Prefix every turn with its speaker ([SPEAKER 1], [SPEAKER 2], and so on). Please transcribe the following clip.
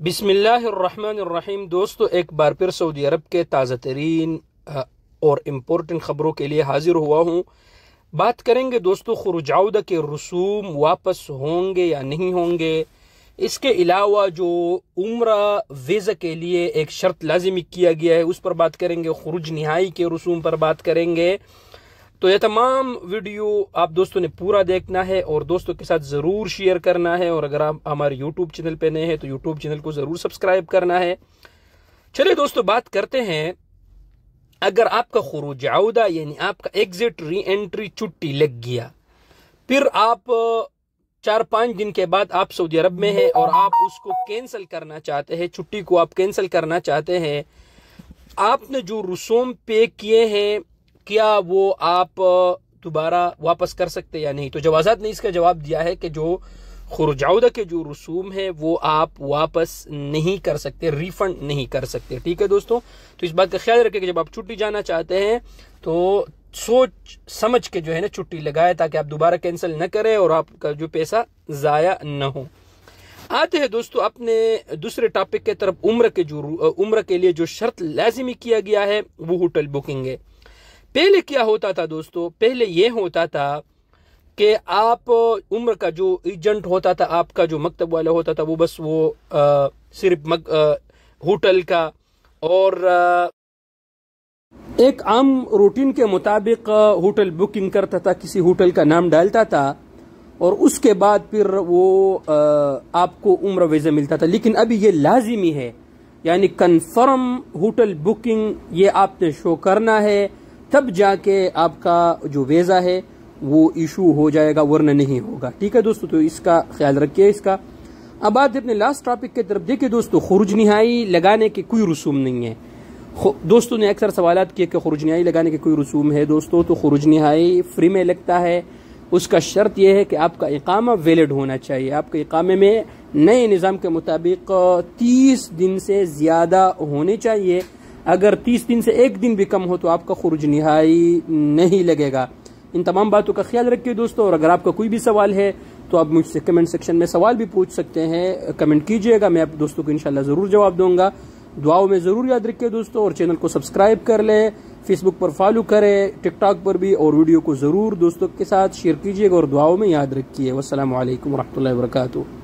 [SPEAKER 1] बिस्मिल्लाहिर्रहमानिर्रहीम। दोस्तों, एक बार फिर सऊदी अरब के ताज़ा तरीन और इम्पोर्टेंट ख़बरों के लिए हाजिर हुआ हूँ। बात करेंगे दोस्तों खुरूज औदा के रसूम वापस होंगे या नहीं होंगे। इसके अलावा जो उम्रा वीज़ा के लिए एक शर्त लाजिमी किया गया है उस पर बात करेंगे। खुरूज निहाई के रसूम पर बात करेंगे। तो यह तमाम वीडियो आप दोस्तों ने पूरा देखना है और दोस्तों के साथ ज़रूर शेयर करना है। और अगर आप हमारे यूट्यूब चैनल पे नए हैं तो यूट्यूब चैनल को ज़रूर सब्सक्राइब करना है। चलिए दोस्तों, बात करते हैं। अगर आपका खुरूज औदा यानी आपका एग्जिट री एंट्री छुट्टी लग गया, फिर आप 4-5 दिन के बाद आप सऊदी अरब में हैं और आप उसको कैंसिल करना चाहते हैं, छुट्टी को आप कैंसिल करना चाहते हैं, आपने जो रसूम पे किए हैं क्या वो आप दोबारा वापस कर सकते या नहीं। तो जवाज़ात ने इसका जवाब दिया है कि जो खुरूज औदा के जो रसूम है वो आप वापस नहीं कर सकते, रिफंड नहीं कर सकते। ठीक है दोस्तों, तो इस बात का ख्याल रखें कि जब आप छुट्टी जाना चाहते हैं तो सोच समझ के जो है ना छुट्टी लगाए, ताकि आप दोबारा कैंसिल न करें और आपका जो पैसा ज़ाया न हो। आते हैं दोस्तों अपने दूसरे टॉपिक के तरफ। उम्र के लिए जो शर्त लाजिमी किया गया है वो होटल बुकिंग है। पहले क्या होता था दोस्तों, पहले ये होता था कि आप उम्र का जो एजेंट होता था, आपका जो मकतब वाला होता था, वो बस वो सिर्फ होटल का और एक आम रूटीन के मुताबिक होटल बुकिंग करता था, किसी होटल का नाम डालता था और उसके बाद फिर वो आपको उम्र वीज़ा मिलता था। लेकिन अभी ये लाजिमी है, यानी कन्फर्म होटल बुकिंग ये आपने शो करना है, तब जाके आपका जो वीज़ा है वो इशू हो जाएगा, वरना नहीं होगा। ठीक है दोस्तों, तो इसका ख्याल रखिए इसका। अब आते अपने लास्ट टॉपिक की तरफ। देखिए दोस्तों, खुरूज निहाई लगाने के कोई रसूम नहीं है। दोस्तों ने अक्सर सवालात किए कि खुरूज निहाई लगाने के कोई रसूम है। दोस्तों, तो खुरूज निहाई फ्री में लगता है। उसका शर्त यह है कि आपका इकामा वैलिड होना चाहिए। आपके इकामे में नए निज़ाम के मुताबिक 30 दिन से ज़्यादा होने चाहिए। अगर 30 दिन से एक दिन भी कम हो तो आपका खुरूज निहाई नहीं लगेगा। इन तमाम बातों का ख्याल रखिए दोस्तों। और अगर आपका कोई भी सवाल है तो आप मुझसे कमेंट सेक्शन में सवाल भी पूछ सकते हैं, कमेंट कीजिएगा, मैं आप दोस्तों को इंशाल्लाह ज़रूर जवाब दूंगा। दुआओं में ज़रूर याद रखिए दोस्तों, और चैनल को सब्सक्राइब कर ले, फेसबुक पर फॉलो करें, टिकटॉक पर भी, और वीडियो को ज़रूर दोस्तों के साथ शेयर कीजिएगा और दुआओं में याद रखिए। वस्सलामु अलैकुम रहमतुल्लाहि व बरकातुहू।